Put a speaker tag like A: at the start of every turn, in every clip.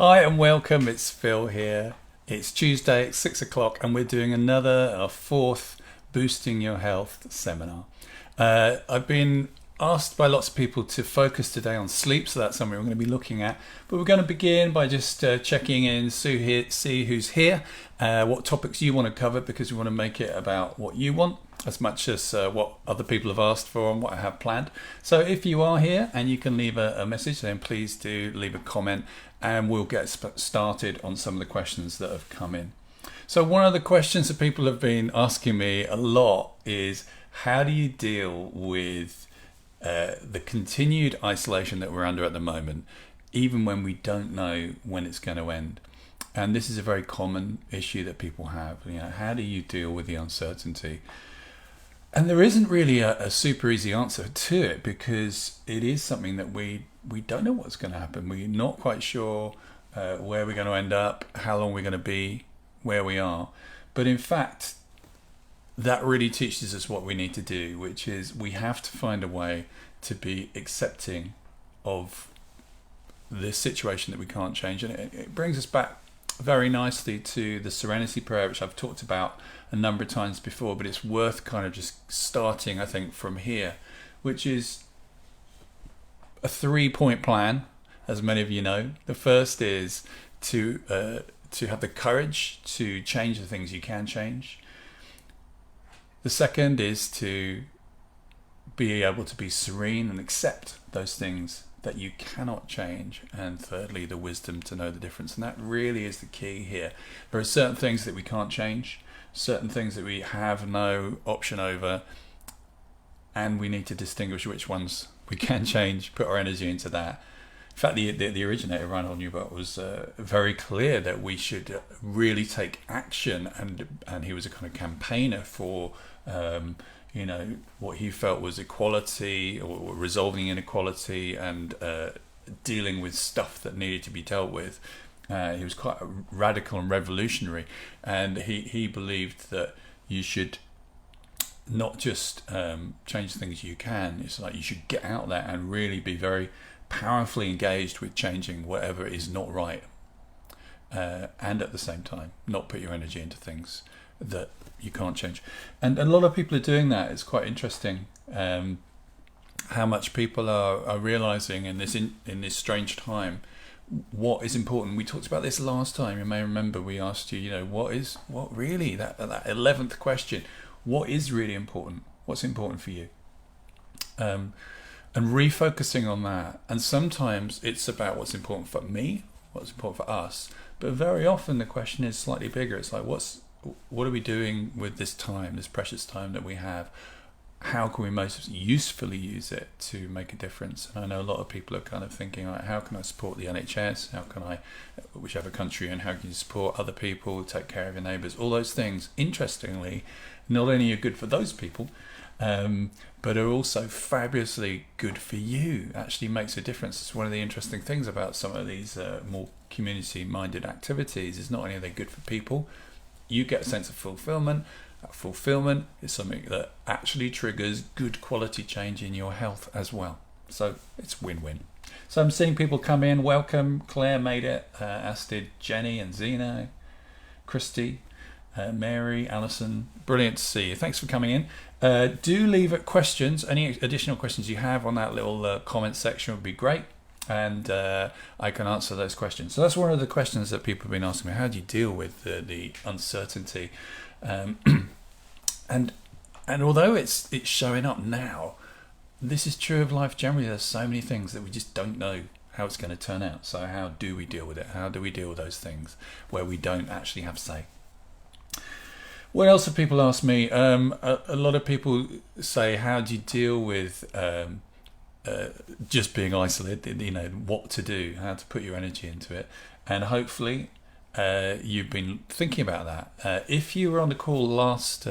A: Hi and welcome, it's Phil here. It's Tuesday at 6 o'clock and we're doing our fourth Boosting Your Health seminar. I've been asked by lots of people to focus today on sleep, so that's something we're going to be looking at. But we're going to begin by just checking in, see who's here, what topics you want to cover, because we want to make it about what you want as much as what other people have asked for and what I have planned. So if you are here and you can leave a message, then please do leave a comment and we'll get started on some of the questions that have come in. So one of the questions that people have been asking me a lot is, how do you deal with the continued isolation that we're under at the moment, even when we don't know when it's going to end? And this is a very common issue that people have. How do you deal with the uncertainty? And there isn't really a super easy answer to it, because it is something that we don't know what's going to happen. We're not quite sure where we're going to end up, how long we're going to be, where we are. But in fact, that really teaches us what we need to do, which is we have to find a way to be accepting of this situation that we can't change. And it brings us back very nicely to the Serenity Prayer, which I've talked about a number of times before, but it's worth kind of just starting, I think, from here, which is a 3-point plan, as many of you know. The first is to have the courage to change the things you can change. The second is to be able to be serene and accept those things that you cannot change. And thirdly, the wisdom to know the difference. And that really is the key here. There are certain things that we can't change, certain things that we have no option over, and we need to distinguish which ones we can change, put our energy into that. In fact, the originator, Reinhold Niebuhr, was very clear that we should really take action, and he was a kind of campaigner for what he felt was equality, or resolving inequality, and dealing with stuff that needed to be dealt with. He was quite radical and revolutionary, and he believed that you should not just change things you can. It's like you should get out there and really be very powerfully engaged with changing whatever is not right, and at the same time not put your energy into things that you can't change. And a lot of people are doing that. It's quite interesting how much people are realizing in this strange time what is important. We talked about this last time. You may remember we asked you, what really, that 11th question, what is really important? What's important for you? And refocusing on that. And sometimes it's about what's important for me, what's important for us. But very often the question is slightly bigger. It's like, what are we doing with this time, this precious time that we have? How can we most usefully use it to make a difference? And I know a lot of people are kind of thinking, like, how can I support the NHS? How can I, whichever country, and how can you support other people, take care of your neighbours? All those things, interestingly, not only are good for those people, but are also fabulously good for you. Actually makes a difference. It's one of the interesting things about some of these more community-minded activities, is not only are they good for people, you get a sense of fulfillment. That fulfillment is something that actually triggers good quality change in your health as well. So it's win-win. So I'm seeing people come in. Welcome. Claire made it, as did Jenny and Zena, Christy, Mary, Alison. Brilliant to see you. Thanks for coming in. Do leave questions. Any additional questions you have on that little comment section would be great. And I can answer those questions. So that's one of the questions that people have been asking me. How do you deal with the uncertainty? And although it's showing up now, this is true of life generally. There's so many things that we just don't know how it's going to turn out. So how do we deal with it? How do we deal with those things where we don't actually have say? What else have people asked me? A lot of people say, how do you deal with just being isolated, what to do, how to put your energy into it. And hopefully you've been thinking about that. If you were on the call last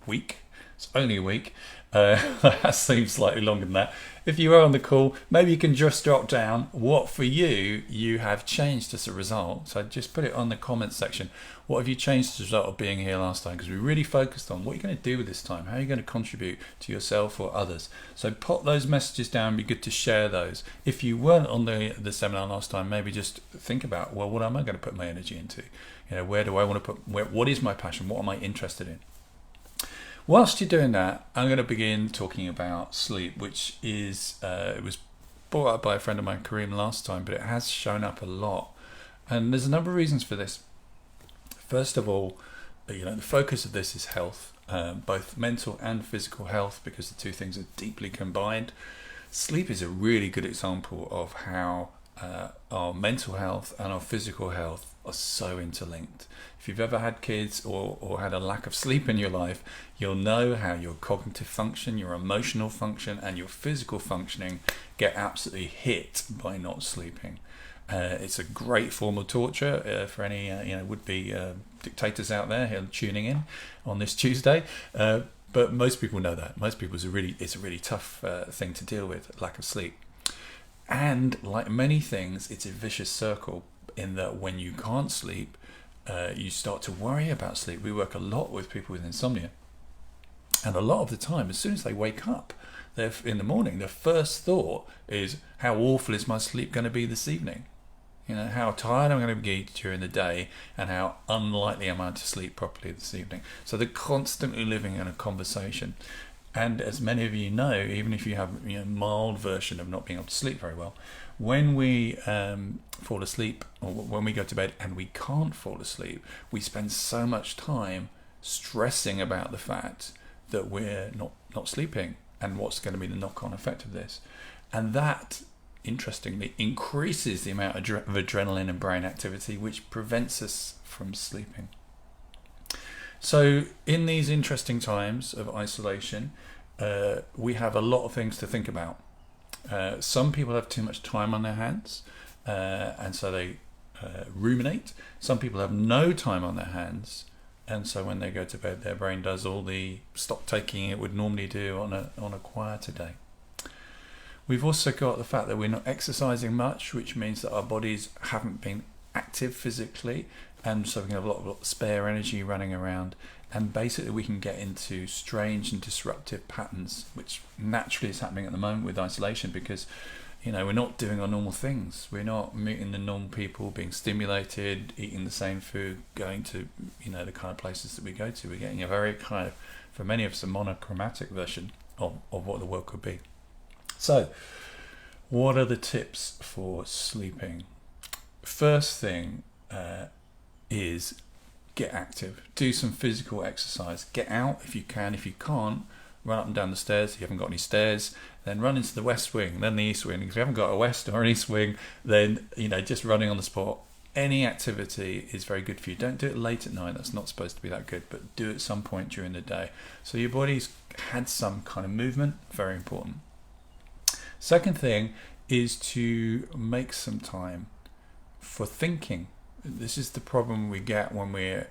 A: week, It's only a week. That seems slightly longer than that. If you are on the call, maybe you can just drop down what for you have changed as a result. So just put it on the comments section. What have you changed as a result of being here last time? Because we really focused on what you're going to do with this time. How are you going to contribute to yourself or others? So pop those messages down. It'd be good to share those. If you weren't on the seminar last time, maybe just think about, well, what am I going to put my energy into? Where do I want to put, what is my passion? What am I interested in? Whilst you're doing that, I'm going to begin talking about sleep, which is, it was brought up by a friend of mine, Kareem, last time, but it has shown up a lot. And there's a number of reasons for this. First of all, the focus of this is health, both mental and physical health, because the two things are deeply combined. Sleep is a really good example of how our mental health and our physical health are so interlinked. If you've ever had kids or had a lack of sleep in your life, you'll know how your cognitive function, your emotional function, and your physical functioning get absolutely hit by not sleeping. It's a great form of torture for any would-be dictators out there who are tuning in on this Tuesday. But most people know that. Most people, it's a really tough thing to deal with, lack of sleep. And like many things, it's a vicious circle in that when you can't sleep, you start to worry about sleep. We work a lot with people with insomnia. And a lot of the time, as soon as they wake up in the morning, their first thought is, how awful is my sleep going to be this evening? How tired I'm going to be during the day, and how unlikely am I to sleep properly this evening. So they're constantly living in a conversation. And as many of you know, even if you have a mild version of not being able to sleep very well, when we fall asleep, or when we go to bed and we can't fall asleep, we spend so much time stressing about the fact that we're not sleeping and what's going to be the knock-on effect of this. And that, interestingly, increases the amount of adrenaline and brain activity, which prevents us from sleeping. So in these interesting times of isolation, we have a lot of things to think about. Some people have too much time on their hands, and so they ruminate. Some people have no time on their hands, and so when they go to bed, their brain does all the stock taking it would normally do on a quieter day. We've also got the fact that we're not exercising much, which means that our bodies haven't been active physically, and so we can have a lot of spare energy running around, and basically we can get into strange and disruptive patterns, which naturally is happening at the moment with isolation, because we're not doing our normal things. We're not meeting the normal people, being stimulated, eating the same food, going to the kind of places that we go to. We're getting a very kind of, for many of us, a monochromatic version of what the world could be. So what are the tips for sleeping? First thing is get active. Do some physical exercise. Get out if you can. If you can't, run up and down the stairs. If you haven't got any stairs, then run into the west wing, then the east wing. If you haven't got a west or an east wing, then just running on the spot. Any activity is very good for you. Don't do it late at night. That's not supposed to be that good, but do it at some point during the day. So your body's had some kind of movement. Very important. Second thing is to make some time for thinking. This is the problem we get when we're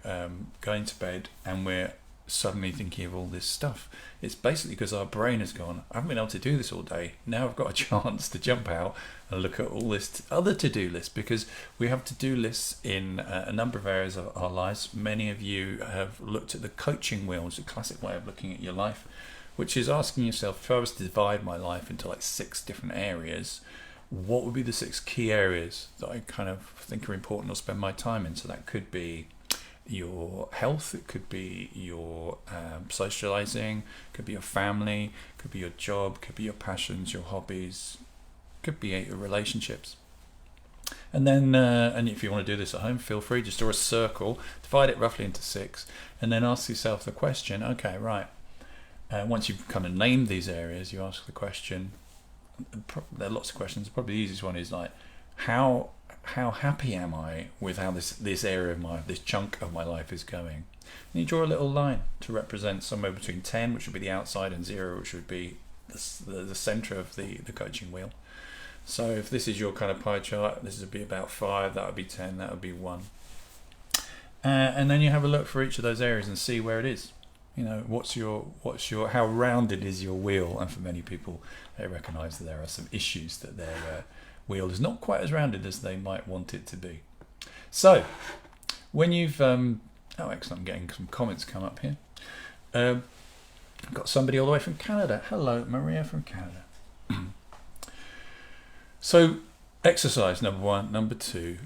A: going to bed and we're suddenly thinking of all this stuff. It's basically because our brain has gone, I haven't been able to do this all day. Now I've got a chance to jump out and look at all this other to-do lists, because we have to-do lists in a number of areas of our lives. Many of you have looked at the coaching wheel, which is a classic way of looking at your life, which is asking yourself, if I was to divide my life into like 6 different areas, what would be the 6 key areas that I kind of think are important or spend my time in? So that could be your health, it could be your socializing, could be your family, could be your job, could be your passions, your hobbies, could be your relationships. And then, and if you want to do this at home, feel free, just draw a circle, divide it roughly into 6, and then ask yourself the question, okay, right, once you've kind of named these areas, you ask the question, there are lots of questions, probably the easiest one is like, how happy am I with how this area of this chunk of my life is going? And you draw a little line to represent somewhere between 10, which would be the outside, and 0, which would be the center of the coaching wheel. So if this is your kind of pie chart, this would be about 5, that would be 10, that would be 1. And then you have a look for each of those areas and see where it is. what's your how rounded is your wheel? And for many people, they recognise that there are some issues, that their wheel is not quite as rounded as they might want it to be. So when you've oh, excellent, I'm getting some comments come up here. I've got somebody all the way from Canada. Hello, Maria from Canada. So exercise, number one. Number two,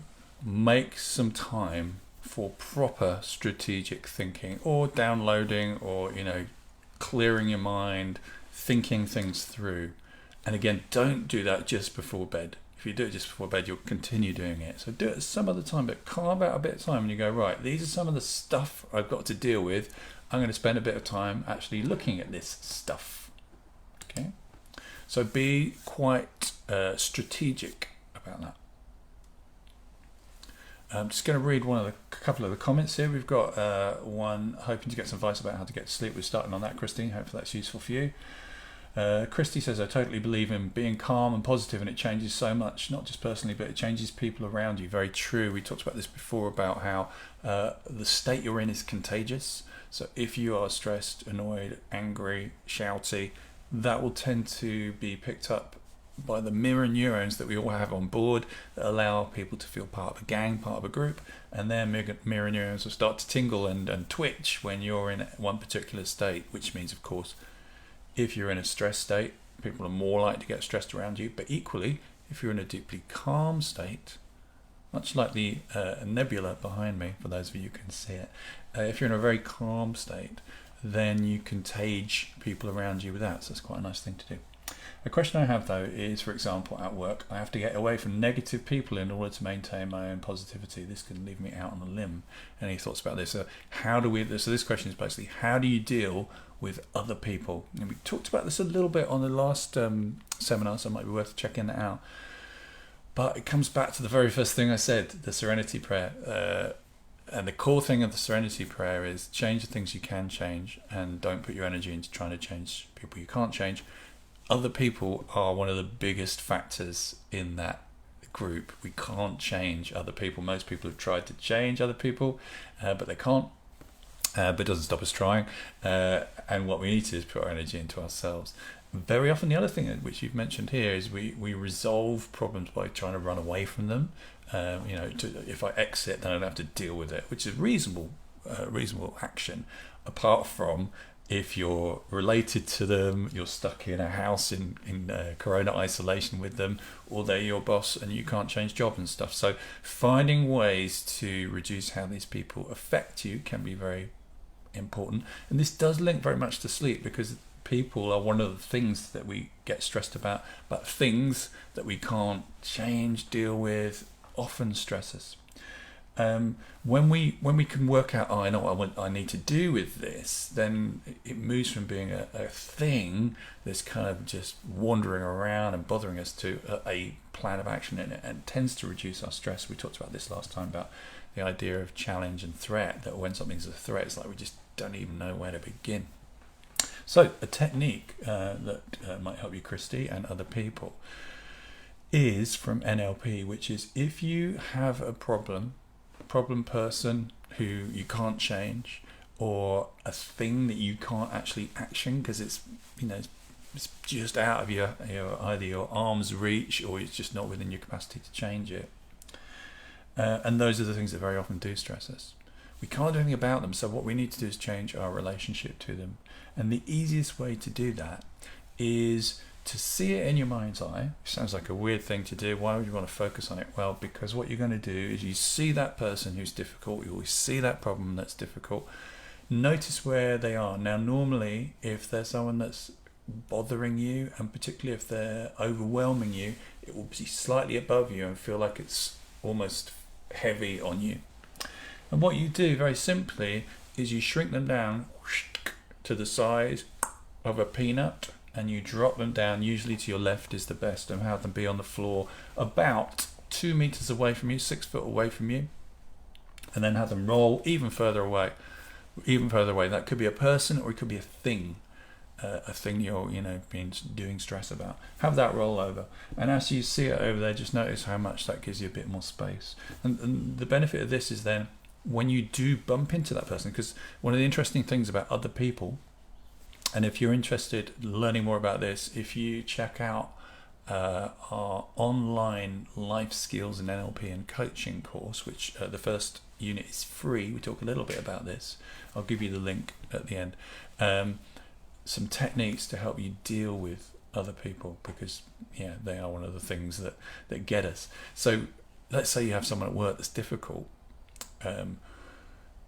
A: make some time for proper strategic thinking, or downloading, or clearing your mind, thinking things through. And again, don't do that just before bed. If you do it just before bed, you'll continue doing it. So do it some other time, but carve out a bit of time and you go, right, these are some of the stuff I've got to deal with. I'm going to spend a bit of time actually looking at this stuff. Okay, so be quite strategic about that. I'm just going to read a couple of the comments here. We've got one hoping to get some advice about how to get to sleep. We're starting on that, Christine. Hopefully that's useful for you. Christy says, I totally believe in being calm and positive, and it changes so much, not just personally, but it changes people around you. Very true. We talked about this before, about how the state you're in is contagious. So if you are stressed, annoyed, angry, shouty, that will tend to be picked up by the mirror neurons that we all have on board, that allow people to feel part of a gang, part of a group, and their mirror neurons will start to tingle and twitch when you're in one particular state, which means, of course, if you're in a stress state, people are more likely to get stressed around you. But equally, if you're in a deeply calm state, much like the nebula behind me, for those of you who can see it, if you're in a very calm state, then you contage people around you with that. So it's quite a nice thing to do. A question I have, though, is, for example, at work, I have to get away from negative people in order to maintain my own positivity. This can leave me out on a limb. Any thoughts about this? So this question is basically, how do you deal with other people? And we talked about this a little bit on the last seminar, so it might be worth checking that out. But it comes back to the very first thing I said, the Serenity Prayer. And the core thing of the Serenity Prayer is change the things you can change, and don't put your energy into trying to change people you can't change. Other people are one of the biggest factors in that group. We can't change other people. Most people have tried to change other people, but they can't. But it doesn't stop us trying. And what we need to do is put our energy into ourselves. Very often the other thing which you've mentioned here is we resolve problems by trying to run away from them. If I exit, then I don't have to deal with it, which is reasonable action, apart from if you're related to them, you're stuck in a house in corona isolation with them, or they're your boss and you can't change job and stuff. So finding ways to reduce how these people affect you can be very important. And this does link very much to sleep, because people are one of the things that we get stressed about, but things that we can't change, deal with, often stress us. When we can work out, I know what I need to do with this, then it moves from being a thing that's kind of just wandering around and bothering us to a plan of action, and tends to reduce our stress. We talked about this last time, about the idea of challenge and threat, that when something's a threat, it's like we just don't even know where to begin. So a technique that might help you, Christy, and other people, is from NLP, which is, if you have a problem person who you can't change, or a thing that you can't actually action because it's just out of your either your arm's reach, or it's just not within your capacity to change it. And those are the things that very often do stress us. We can't do anything about them, so what we need to do is change our relationship to them. And the easiest way to do that is to see it in your mind's eye. Sounds like a weird thing to do. Why would you want to focus on it? Well, because what you're going to do is, you see that person who's difficult, you always see that problem that's difficult, notice where they are. Now, normally, if there's someone that's bothering you, and particularly if they're overwhelming you, it will be slightly above you and feel like it's almost heavy on you. And what you do, very simply, is you shrink them down to the size of a peanut, and you drop them down, usually to your left is the best, and have them be on the floor about 2 meters away from you, 6 foot away from you, and then have them roll even further away. That could be a person, or it could be a thing you're doing stress about. Have that roll over, and as you see it over there, just notice how much that gives you a bit more space. And the benefit of this is then when you do bump into that person, because one of the interesting things about other people, and if you're interested in learning more about this, if you check out our online life skills and NLP and coaching course, which the first unit is free. We talk a little bit about this. I'll give you the link at the end. Some techniques to help you deal with other people, because they are one of the things that get us. So let's say you have someone at work that's difficult.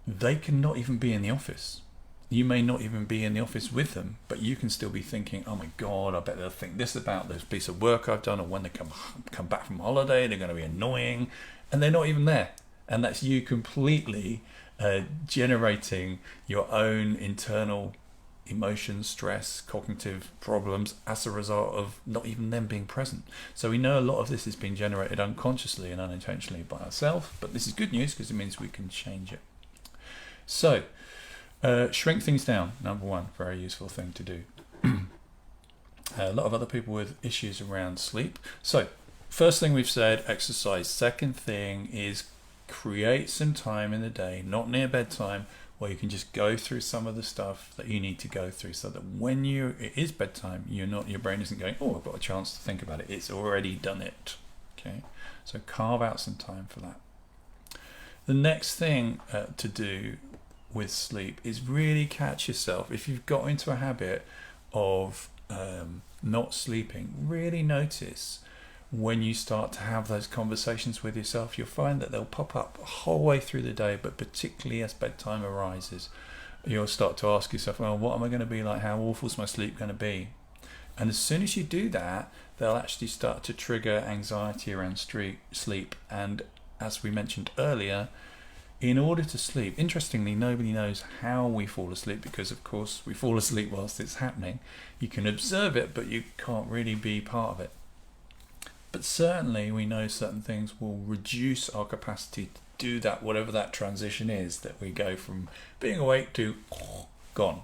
A: They can not even be in the office. You may not even be in the office with them, but you can still be thinking, oh my God, I bet they'll think this about this piece of work I've done, or when they come back from holiday, they're going to be annoying, and they're not even there. And that's you completely generating your own internal emotions, stress, cognitive problems as a result of not even them being present. So we know a lot of this is being generated unconsciously and unintentionally by ourselves, but this is good news because it means we can change it. So shrink things down, number one, very useful thing to do. A lot of other people with issues around sleep. So first thing we've said, exercise. Second thing is create some time in the day, not near bedtime, where you can just go through some of the stuff that you need to go through, so that when it is bedtime, your brain isn't going, oh, I've got a chance to think about it. It's already done it. Okay, so carve out some time for that. The next thing to do with sleep is really catch yourself. If you've got into a habit of not sleeping, really notice when you start to have those conversations with yourself. You'll find that they'll pop up a whole way through the day, but particularly as bedtime arises, you'll start to ask yourself, well, what am I going to be like? How awful is my sleep going to be? And as soon as you do that, they'll actually start to trigger anxiety around sleep. And as we mentioned earlier, in order to sleep, interestingly, nobody knows how we fall asleep, because of course we fall asleep whilst it's happening. You can observe it, but you can't really be part of it. But certainly we know certain things will reduce our capacity to do that, whatever that transition is, that we go from being awake to gone.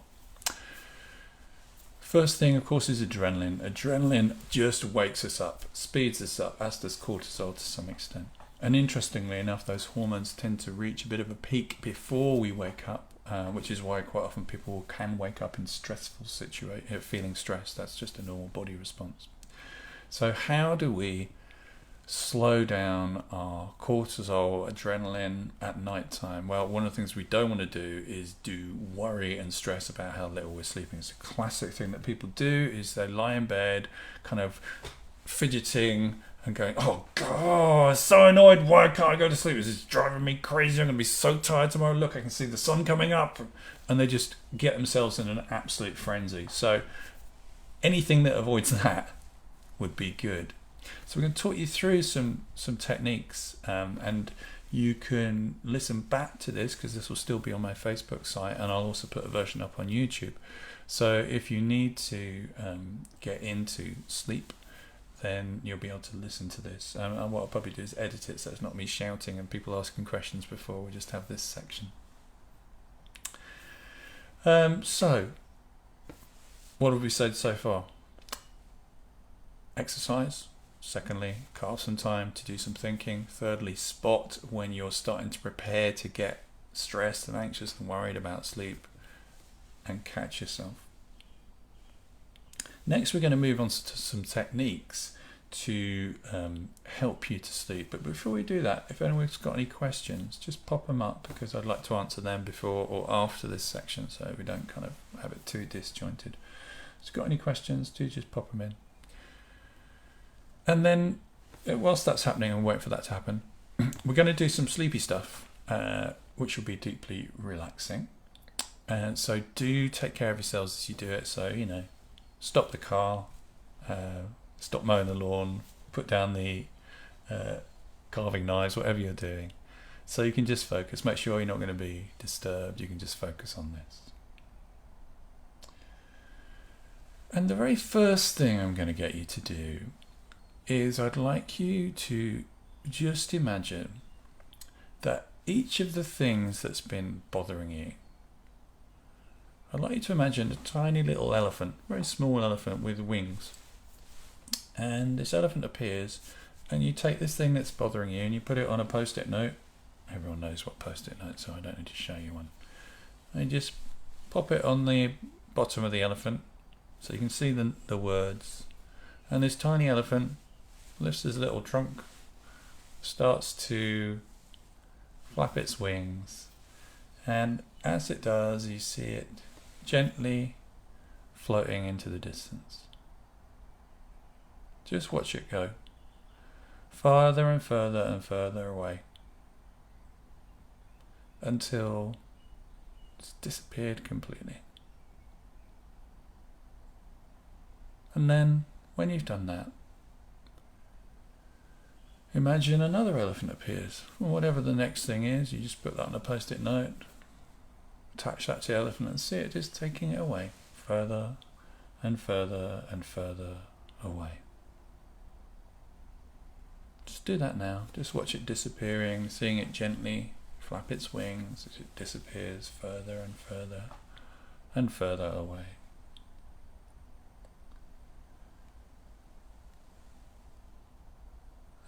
A: First thing, of course, is adrenaline. Adrenaline just wakes us up, speeds us up, as does cortisol to some extent. And interestingly enough, those hormones tend to reach a bit of a peak before we wake up, which is why quite often people can wake up in stressful situations, feeling stressed. That's just a normal body response. So how do we slow down our cortisol, adrenaline at night time? Well, one of the things we don't want to do is worry and stress about how little we're sleeping. It's a classic thing that people do, is they lie in bed kind of fidgeting and going, oh God, I'm so annoyed, why can't I go to sleep? This is driving me crazy, I'm going to be so tired tomorrow, look, I can see the sun coming up. And they just get themselves in an absolute frenzy. So anything that avoids that would be good. So we're going to talk you through some techniques, and you can listen back to this, because this will still be on my Facebook site, and I'll also put a version up on YouTube. So if you need to get into sleep, then you'll be able to listen to this. And what I'll probably do is edit it so it's not me shouting and people asking questions before. We just have this section. So what have we said so far? Exercise. Secondly, carve some time to do some thinking. Thirdly, spot when you're starting to prepare to get stressed and anxious and worried about sleep, and catch yourself. Next, we're going to move on to some techniques to help you to sleep. But before we do that, if anyone's got any questions, just pop them up, because I'd like to answer them before or after this section, so we don't kind of have it too disjointed. If you've got any questions, do just pop them in. And then, whilst that's happening and wait for that to happen, we're going to do some sleepy stuff, which will be deeply relaxing. And so do take care of yourselves as you do it. So, stop the car, stop mowing the lawn, put down the carving knives, whatever you're doing. So you can just focus. Make sure you're not going to be disturbed. You can just focus on this. And the very first thing I'm going to get you to do is I'd like you to just imagine that each of the things that's been bothering you, I'd like you to imagine a tiny little elephant, very small elephant with wings. And this elephant appears, and you take this thing that's bothering you and you put it on a post-it note, everyone knows what post-it notes are, I don't need to show you one. And just pop it on the bottom of the elephant so you can see the words. And this tiny elephant lifts his little trunk, starts to flap its wings, and as it does, you see it gently floating into the distance. Just watch it go, farther and further and further away, until it's disappeared completely. And then, when you've done that, imagine another elephant appears. Well, whatever the next thing is, you just put that on a post-it note, attach that to the elephant and see it just taking it away, further and further and further away. Just do that now. Just watch it disappearing, seeing it gently flap its wings as it disappears further and further and further away.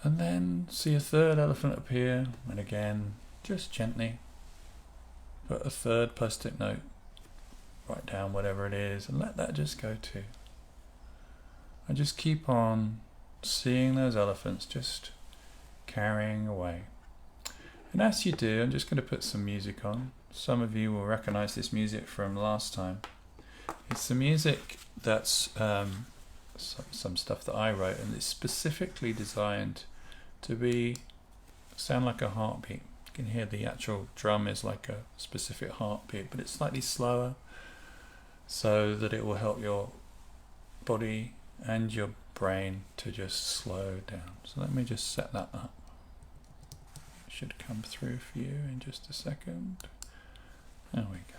A: And then see a third elephant appear, and again, just gently put a third post-it note, write down whatever it is, and let that just go too. And just keep on seeing those elephants just carrying away. And as you do, I'm just going to put some music on. Some of you will recognize this music from last time. It's the music that's some stuff that I wrote, and it's specifically designed to sound like a heartbeat. You can hear the actual drum is like a specific heartbeat, but it's slightly slower so that it will help your body and your brain to just slow down. So let me just set that up. It should come through for you in just a second. There we go.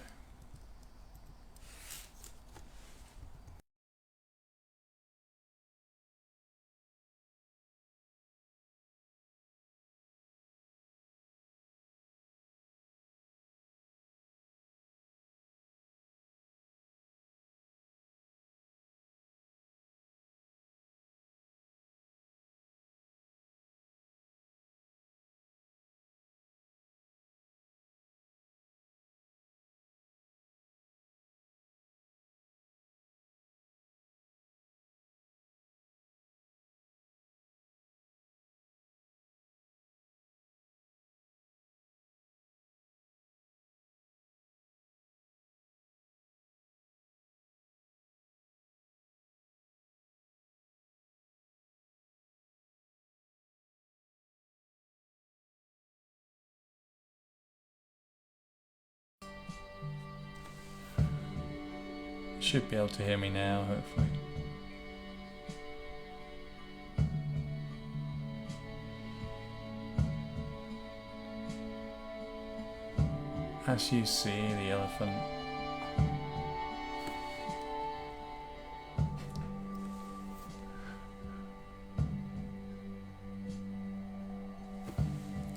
A: You should be able to hear me now, hopefully. As you see the elephant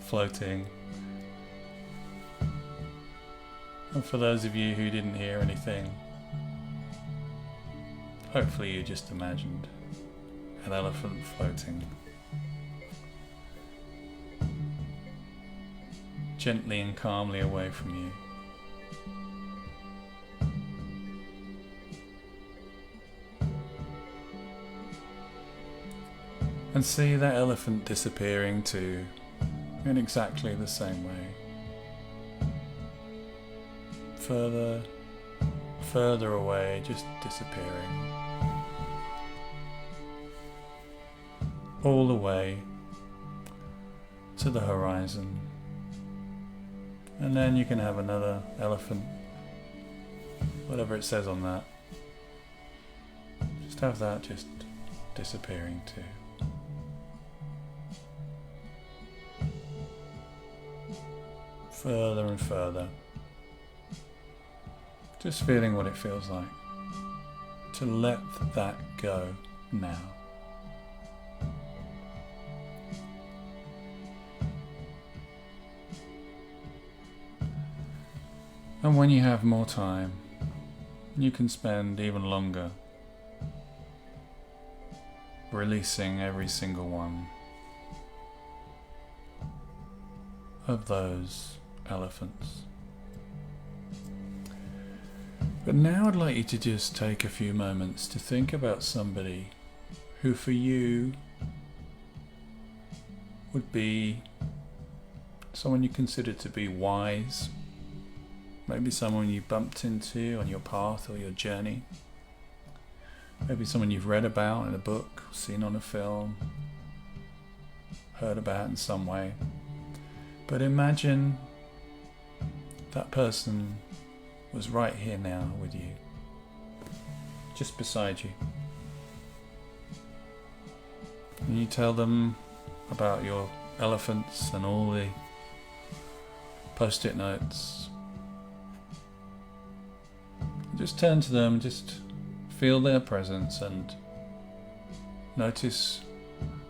A: floating, and for those of you who didn't hear anything, hopefully you just imagined an elephant floating gently and calmly away from you. And see that elephant disappearing too, in exactly the same way. Further away, just disappearing. All the way to the horizon. And then you can have another elephant, whatever it says on that. Just have that just disappearing too. Further and further. Just feeling what it feels like to let that go now. And when you have more time, you can spend even longer releasing every single one of those elephants. But now I'd like you to just take a few moments to think about somebody who for you would be someone you consider to be wise, maybe someone you bumped into on your path or your journey, maybe someone you've read about in a book, seen on a film, heard about in some way. But imagine that person was right here now with you, just beside you. And you tell them about your elephants and all the post-it notes. Just turn to them, just feel their presence and notice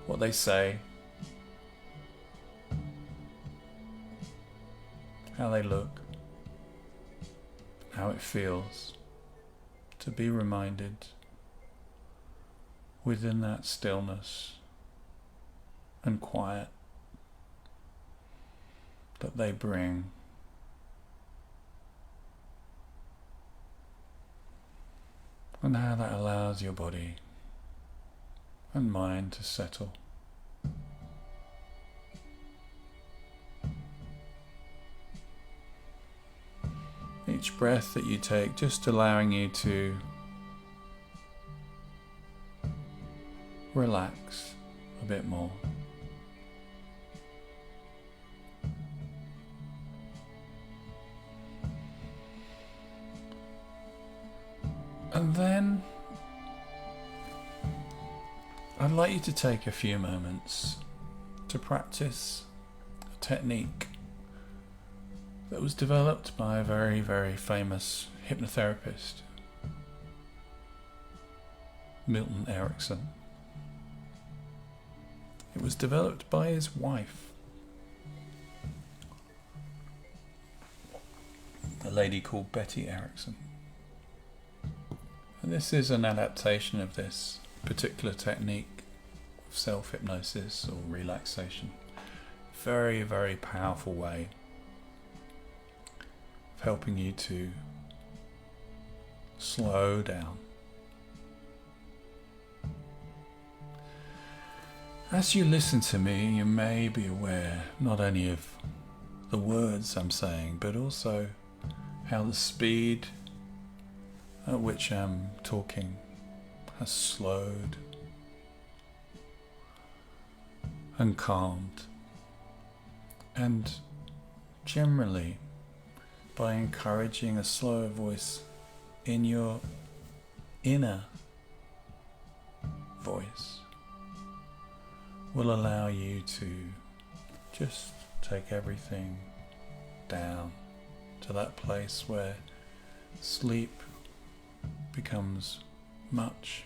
A: what they say, how they look, how it feels to be reminded within that stillness and quiet that they bring. And how that allows your body and mind to settle. Each breath that you take, just allowing you to relax a bit more. And then I'd like you to take a few moments to practice a technique that was developed by a very, very famous hypnotherapist, Milton Erickson. It was developed by his wife, a lady called Betty Erickson. And this is an adaptation of this particular technique of self-hypnosis or relaxation. Very, very powerful way of helping you to slow down. As you listen to me, you may be aware not only of the words I'm saying, but also how the speed at which I'm talking has slowed and calmed. And generally, by encouraging a slower voice in your inner voice, will allow you to just take everything down to that place where sleep becomes much,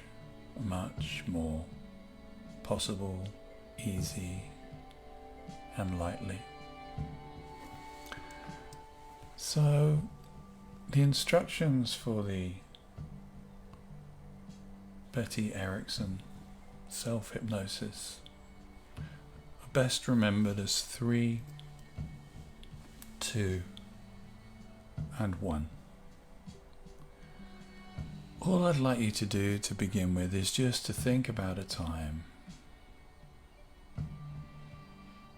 A: much more possible, easy and lightly. So the instructions for the Betty Erickson self-hypnosis are best remembered as 3, 2 and 1. All I'd like you to do to begin with is just to think about a time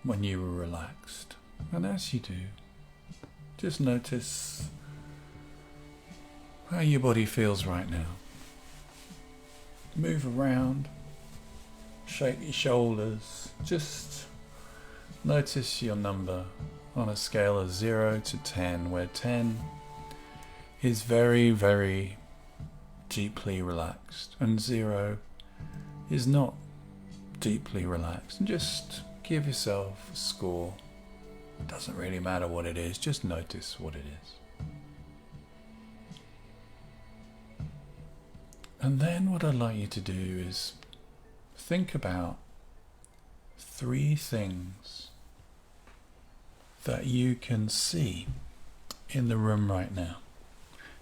A: when you were relaxed. And as you do, just notice how your body feels right now. Move around, shake your shoulders, just notice your number on a scale of 0 to 10, where 10 is very, very deeply relaxed and 0 is not deeply relaxed. And just give yourself a score. It doesn't really matter what it is, just notice what it is. And then what I'd like you to do is think about 3 things that you can see in the room right now.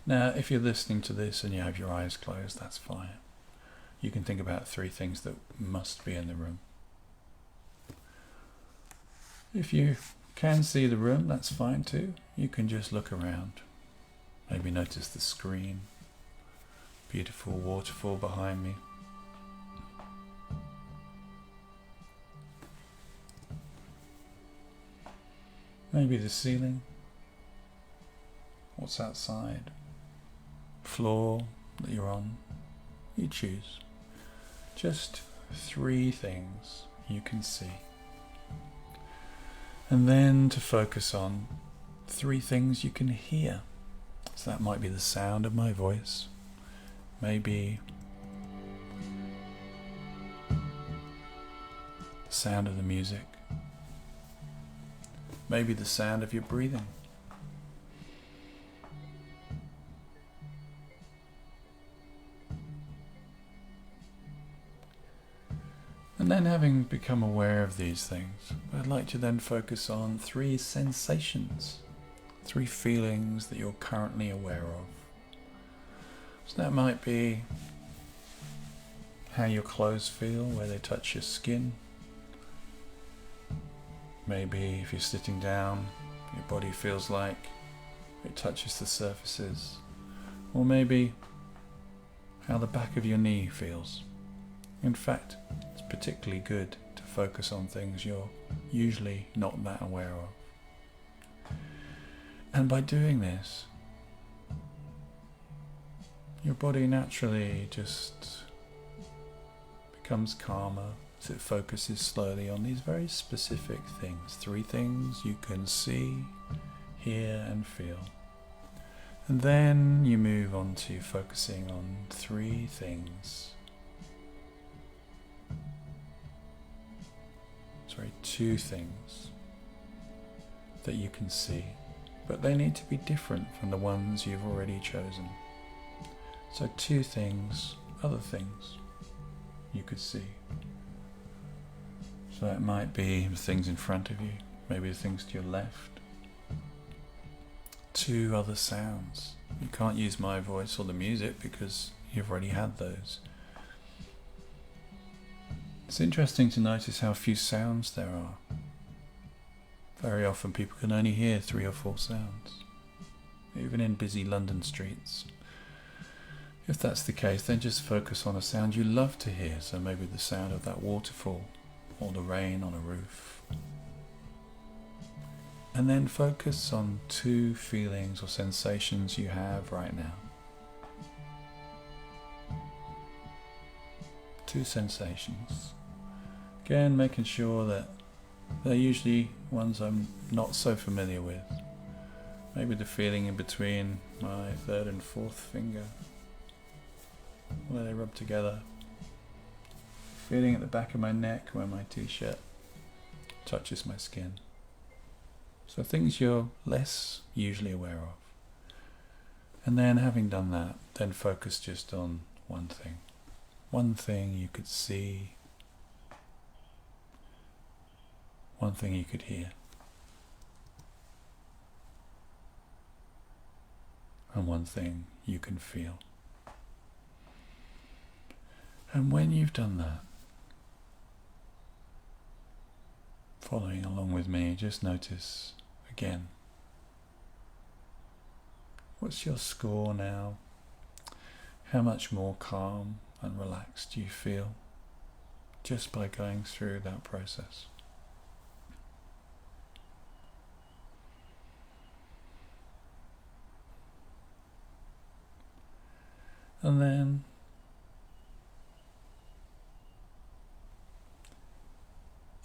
A: Now, if you're listening to this and you have your eyes closed, that's fine. You can think about 3 things that must be in the room. If you Can see the room, that's fine too. You can just look around. Maybe notice the screen. Beautiful waterfall behind me. Maybe the ceiling. What's outside? Floor that you're on. You choose. Just 3 things you can see. And then to focus on 3 things you can hear. So that might be the sound of my voice. Maybe the sound of the music. Maybe the sound of your breathing. And then, having become aware of these things, I'd like to then focus on 3 sensations, 3 feelings that you're currently aware of. So that might be how your clothes feel, where they touch your skin. Maybe if you're sitting down, your body feels like it touches the surfaces. Or maybe how the back of your knee feels. In fact, it's particularly good to focus on things you're usually not that aware of. And by doing this, your body naturally just becomes calmer as it focuses slowly on these very specific things. 3 things you can see, hear and feel. And then you move on to focusing on 3 things. 2 things that you can see, but they need to be different from the ones you've already chosen. So 2 things, other things you could see. So it might be the things in front of you, maybe the things to your left. 2 other sounds. You can't use my voice or the music because you've already had those. It's interesting to notice how few sounds there are. Very often people can only hear 3 or 4 sounds, even in busy London streets. If that's the case, then just focus on a sound you love to hear, so maybe the sound of that waterfall or the rain on a roof. And then focus on 2 feelings or sensations you have right now. 2 sensations. Again, making sure that they're usually ones I'm not so familiar with. Maybe the feeling in between my 3rd and 4th finger, where they rub together. Feeling at the back of my neck where my t-shirt touches my skin. So things you're less usually aware of. And then having done that, then focus just on 1 thing. 1 thing you could see. 1 thing you could hear. And 1 thing you can feel. And when you've done that, following along with me, just notice again, what's your score now? How much more calm and relaxed do you feel just by going through that process? And then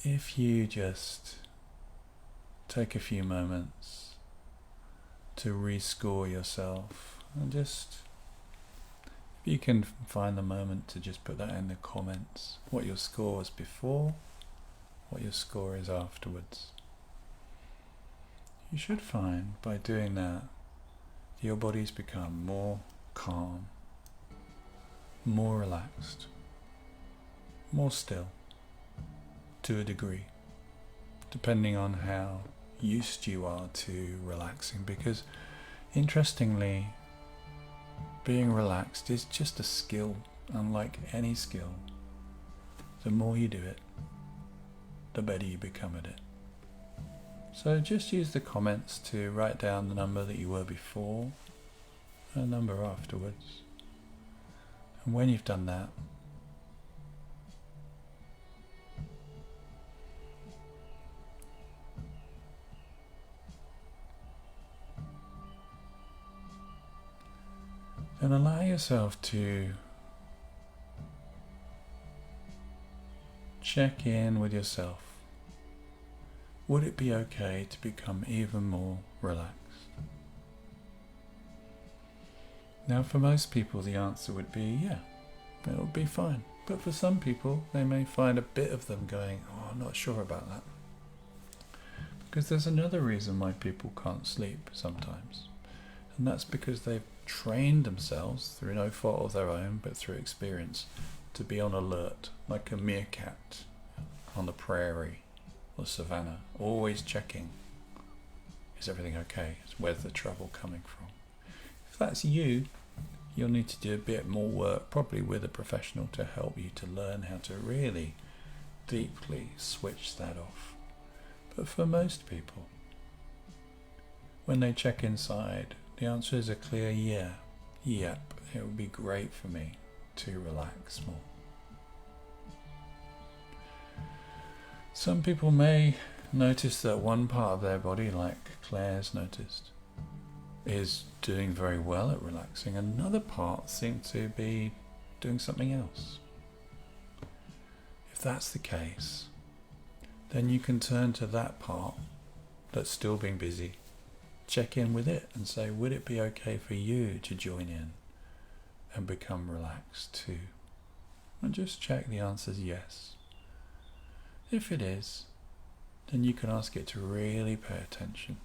A: if you just take a few moments to rescore yourself, and just, if you can find the moment to just put that in the comments, what your score was before, what your score is afterwards. You should find by doing that, your body's become more calm, more relaxed, more still, to a degree, depending on how used you are to relaxing, because interestingly, being relaxed is just a skill, unlike any skill. The more you do it, the better you become at it. So just use the comments to write down the number that you were before and the number afterwards. And when you've done that, then allow yourself to check in with yourself. Would it be okay to become even more relaxed? Now, for most people, the answer would be yeah, it would be fine. But for some people, they may find a bit of them going, oh, I'm not sure about that. Because there's another reason why people can't sleep sometimes. And that's because they've trained themselves, through no fault of their own, but through experience, to be on alert, like a meerkat on the prairie or savannah, always checking, is everything okay? Where's the trouble coming from? If that's you, you'll need to do a bit more work, probably with a professional, to help you to learn how to really deeply switch that off. But for most people, when they check inside, the answer is a clear yeah. Yep, it would be great for me to relax more. Some people may notice that one part of their body, like Claire's noticed, is doing very well at relaxing. Another part seems to be doing something else. If that's the case, then you can turn to that part that's still being busy, check in with it and say, would it be okay for you to join in and become relaxed too? And just check the answer is yes. If it is, then you can ask it to really pay attention.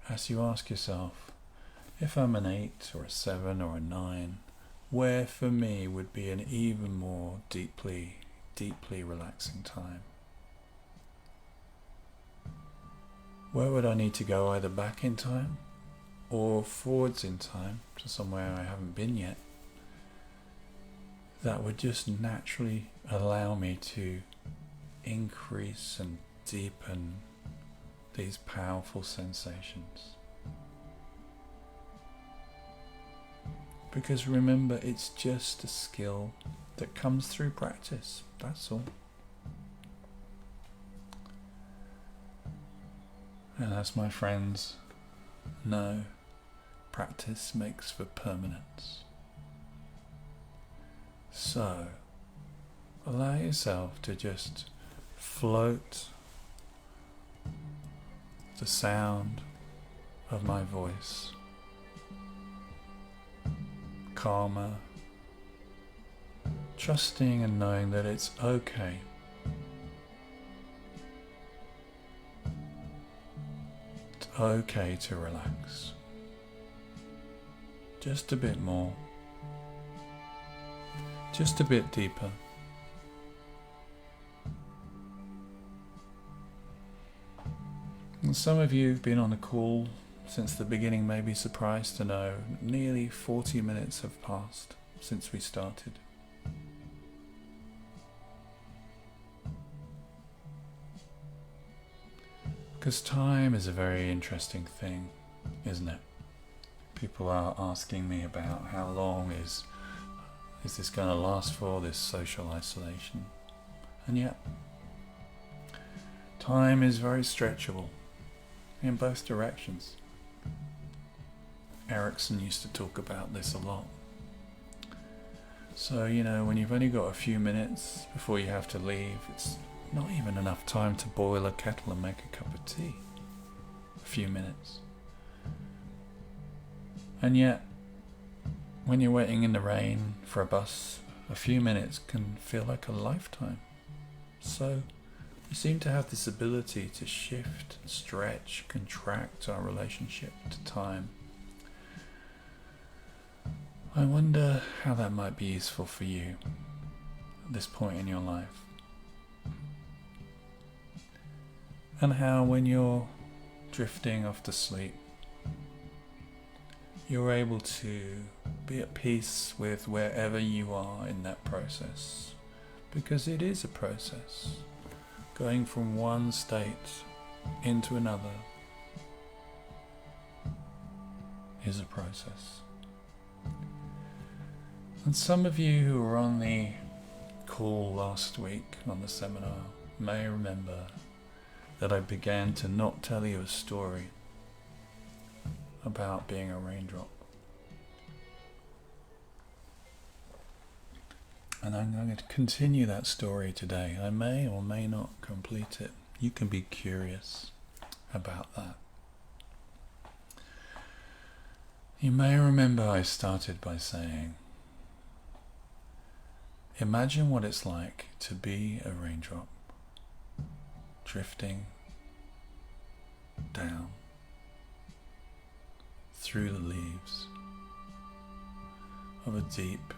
A: As you ask yourself, if I'm an 8 or a 7 or a 9, where for me would be an even more deeply relaxing time? Where would I need to go, either back in time or forwards in time to somewhere I haven't been yet? That would just naturally allow me to increase and deepen these powerful sensations. Because remember, it's just a skill that comes through practice, that's all. And as my friends know, practice makes for permanence. So, allow yourself to just float the sound of my voice, calmer, trusting and knowing that it's okay. It's okay to relax. Just a bit more. Just a bit deeper. And some of you who've been on the call since the beginning may be surprised to know nearly 40 minutes have passed since we started. Because time is a very interesting thing, isn't it? People are asking me about how long is this going to last for, this social isolation? And yet, time is very stretchable in both directions. Erickson used to talk about this a lot. So, when you've only got a few minutes before you have to leave, it's not even enough time to boil a kettle and make a cup of tea. A few minutes. And yet, when you're waiting in the rain for a bus, a few minutes can feel like a lifetime. So, we seem to have this ability to shift, stretch, contract our relationship to time. I wonder how that might be useful for you at this point in your life. And how, when you're drifting off to sleep, you're able to be at peace with wherever you are in that process. Because it is a process. going from one state into another is a process. And some of you who were on the call last week on the seminar may remember that I began to not tell you a story about being a raindrop. And I'm going to continue that story today. I may or may not complete it. You can be curious about that. You may remember I started by saying, imagine what it's like to be a raindrop, drifting down through the leaves of a deep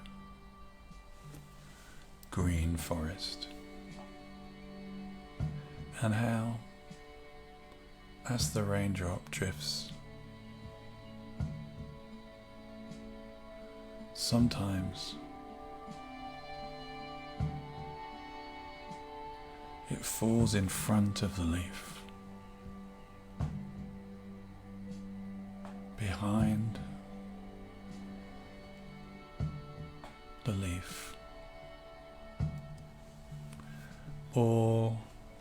A: green forest, and how, as the raindrop drifts, sometimes it falls in front of the leaf, behind the leaf, or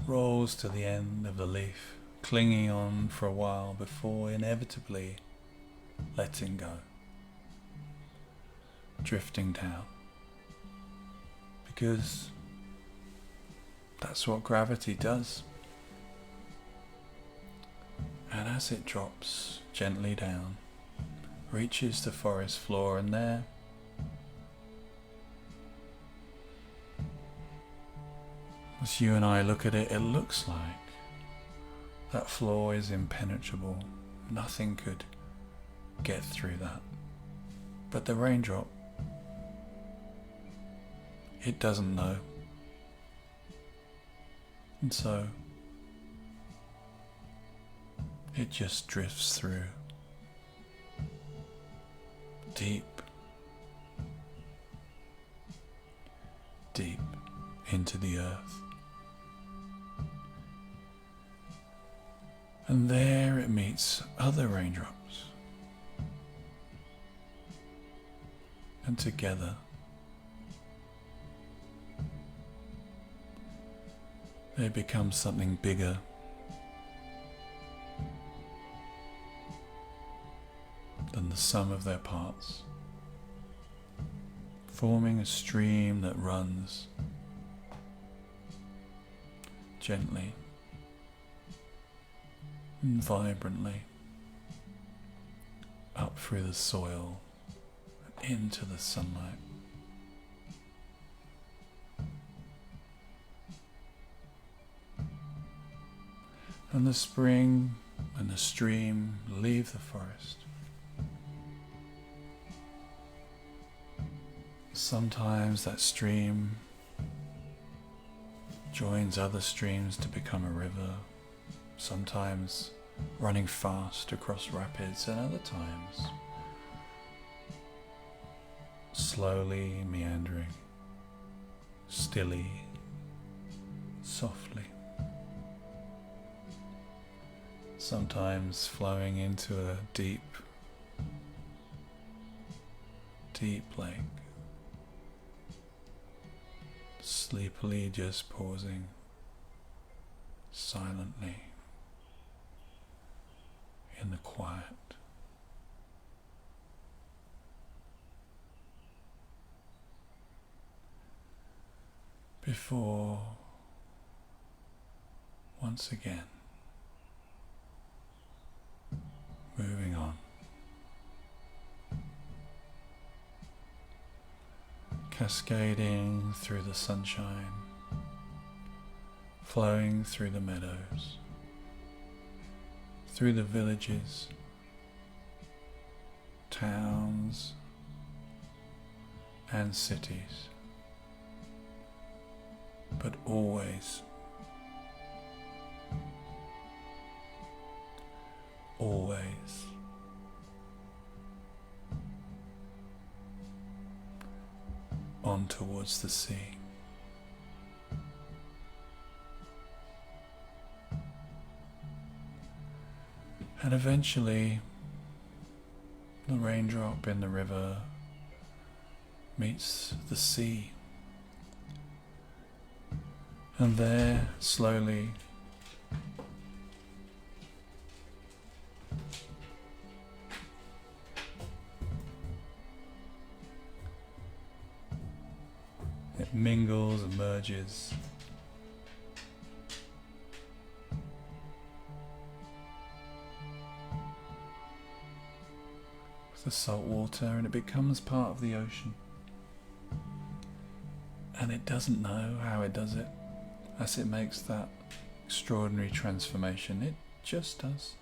A: rolls to the end of the leaf, clinging on for a while before inevitably letting go, drifting down, because that's what gravity does. And as it drops gently down, reaches the forest floor, and there, as you and I look at it, it looks like that floor is impenetrable. Nothing could get through that. But the raindrop, it doesn't know. And so it just drifts through, deep, deep into the earth. And there it meets other raindrops. And together they become something bigger than the sum of their parts, forming a stream that runs gently and vibrantly up through the soil and into the sunlight. And the spring and the stream leave the forest. Sometimes that stream joins other streams to become a river, sometimes running fast across rapids, and other times slowly meandering, stilly, softly. Sometimes flowing into a deep, deep lake, sleepily just pausing silently in the quiet. Before once again moving on, cascading through the sunshine, flowing through the meadows, through the villages, towns and cities, but always on towards the sea. And eventually the raindrop in the river meets the sea. And there, slowly, it mingles and merges. With the salt water, and it becomes part of the ocean. And it doesn't know how it does it, as it makes that extraordinary transformation. It just does.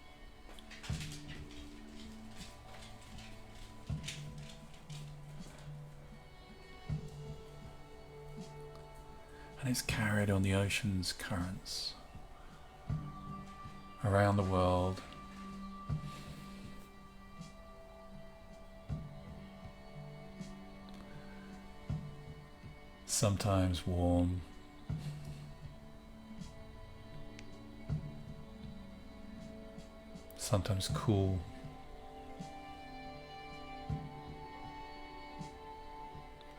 A: And it's carried on the ocean's currents around the world. Sometimes warm, sometimes cool,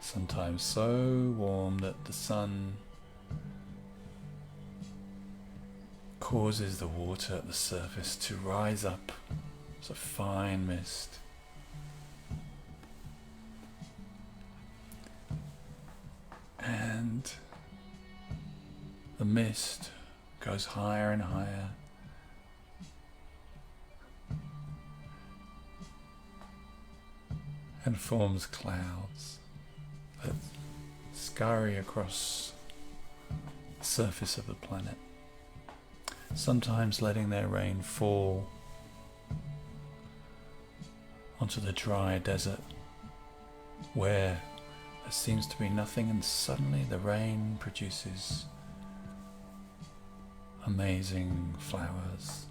A: sometimes so warm that the sun causes the water at the surface to rise up as a fine mist. And the mist goes higher and higher, and forms clouds that scurry across the surface of the planet, sometimes letting their rain fall onto the dry desert where there seems to be nothing, and suddenly the rain produces amazing flowers,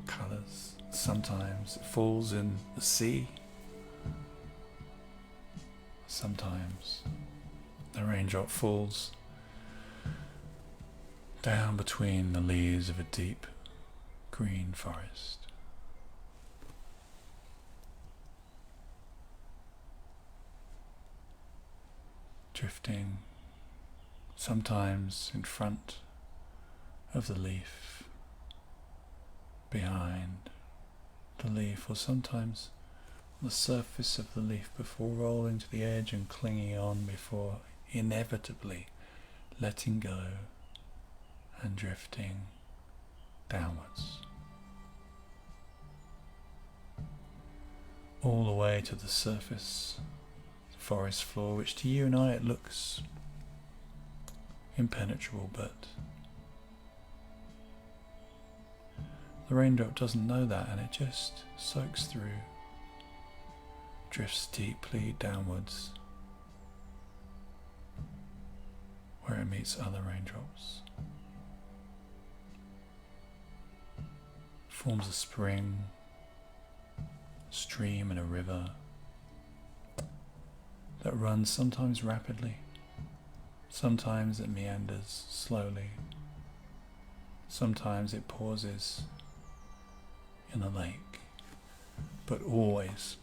A: colours. Sometimes it falls in the sea. Sometimes the raindrop falls down between the leaves of a deep green forest. Drifting sometimes in front of the leaf, behind the leaf, or sometimes on the surface of the leaf before rolling to the edge and clinging on before inevitably letting go and drifting downwards. All the way to the surface, the forest floor, which to you and I it looks impenetrable, but the raindrop doesn't know that, and it just soaks through, drifts deeply downwards where it meets other raindrops, forms a spring, stream and a river that runs sometimes rapidly, sometimes it meanders slowly, sometimes it pauses in a lake, but always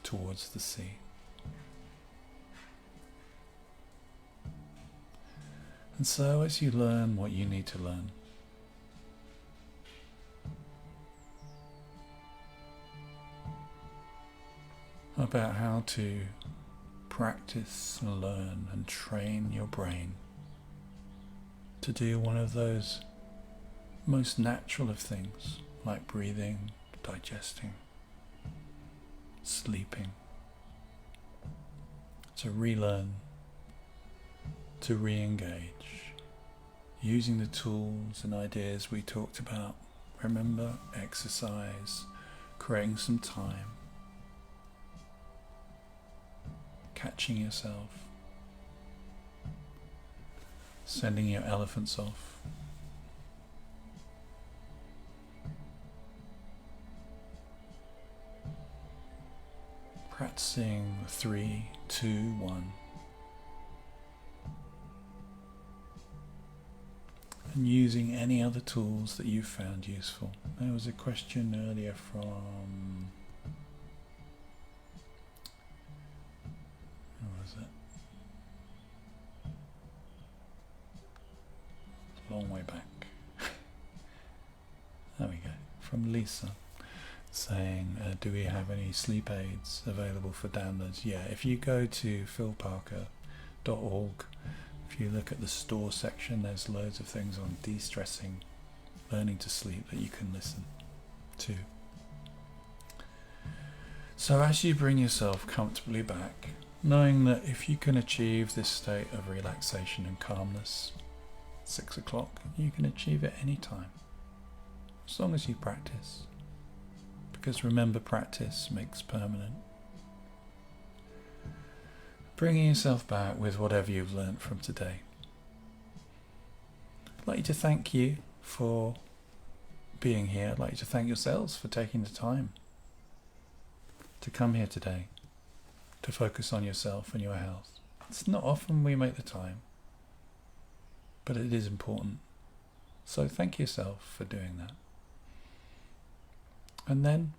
A: towards the sea. And so as you learn what you need to learn, about how to practice and learn and train your brain to do one of those most natural of things, like breathing, digesting, sleeping, to relearn, to re-engage, using the tools and ideas we talked about. Remember, exercise, creating some time, catching yourself, sending your elephants off, practicing 3, 2, 1, and using any other tools that you've found useful. There was a question earlier from... who was it? It's a long way back. There we go. From Lisa, saying, do we have any sleep aids available for downloads? Yeah, if you go to philparker.org, if you look at the store section, there's loads of things on de-stressing, learning to sleep that you can listen to. So as you bring yourself comfortably back, knowing that if you can achieve this state of relaxation and calmness, 6 o'clock, you can achieve it anytime, as long as you practice. Because remember, practice makes permanent. Bringing yourself back with whatever you've learnt from today. I'd like you to thank you for being here. I'd like you to thank yourselves for taking the time to come here today, to focus on yourself and your health. It's not often we make the time, but it is important. So thank yourself for doing that. And then,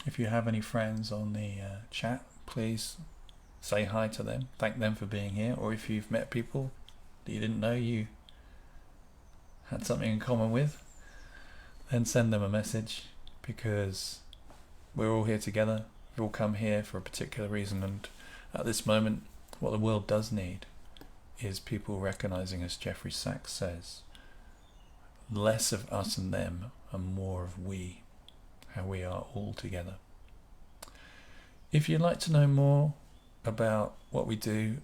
A: if you have any friends on the chat, please say hi to them, thank them for being here, or if you've met people that you didn't know you had something in common with, then send them a message, because we're all here together. We've all come here for a particular reason, and at this moment what the world does need is people recognizing, as Jeffrey Sachs says, less of us and them and more of we, how we are all together. If you'd like to know more about what we do,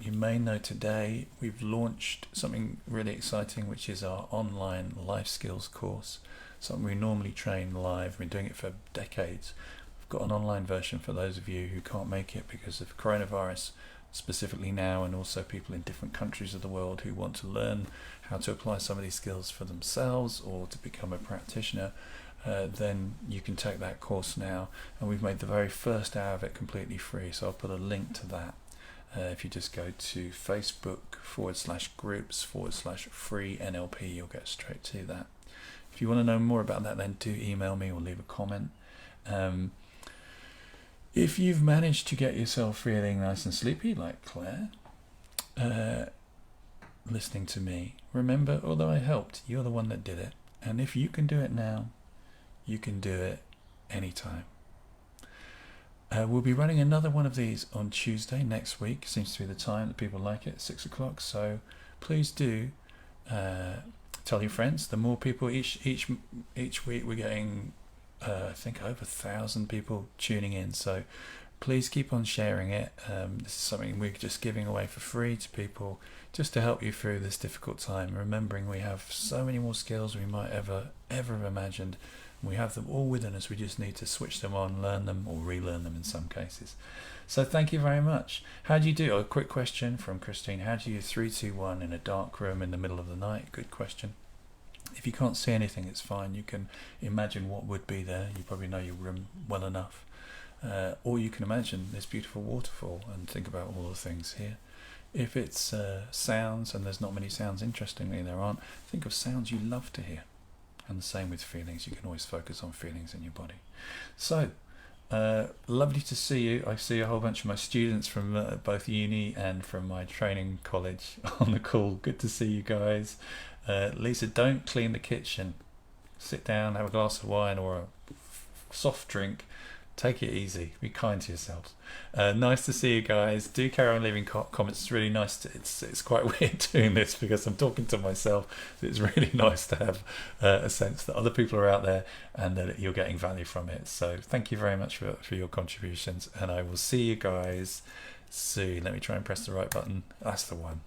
A: you may know today we've launched something really exciting, which is our online life skills course, something we normally train live. We've been doing it for decades. We've got an online version for those of you who can't make it because of coronavirus, specifically now, and also people in different countries of the world who want to learn how to apply some of these skills for themselves or to become a practitioner. Then you can take that course now, and we've made the very first hour of it completely free, so I'll put a link to that. If you just go to Facebook.com/groups/free NLP, you'll get straight to that. If you want to know more about that, then do email me or leave a comment. If you've managed to get yourself feeling nice and sleepy like Claire, listening to me, remember, although I helped, you're the one that did it, and if you can do it now, you can do it anytime. We'll be running another one of these on Tuesday next week. Seems to be the time that people like it, 6 o'clock. So please do tell your friends. The more people each week, we're getting I think over 1,000 people tuning in. So please keep on sharing it. This is something we're just giving away for free to people, just to help you through this difficult time. Remembering we have so many more skills we might ever have imagined. We have them all within us. We just need to switch them on, learn them, or relearn them in some cases. So thank you very much. How do you do? A quick question from Christine. How do you 3, 2, 1 in a dark room in the middle of the night? Good question. If you can't see anything, it's fine. You can imagine what would be there. You probably know your room well enough. Or you can imagine this beautiful waterfall and think about all the things here. If it's sounds, and there's not many sounds, interestingly there aren't, think of sounds you love to hear. And the same with feelings. You can always focus on feelings in your body. So, lovely to see you. I see a whole bunch of my students from both uni and from my training college on the call. Good to see you guys. Lisa, don't clean the kitchen. Sit down, have a glass of wine or a soft drink. Take it easy. Be kind to yourselves. Nice to see you guys. Do carry on leaving comments. It's really nice. It's quite weird doing this because I'm talking to myself. So it's really nice to have a sense that other people are out there and that you're getting value from it. So thank you very much for your contributions. And I will see you guys soon. Let me try and press the right button. That's the one.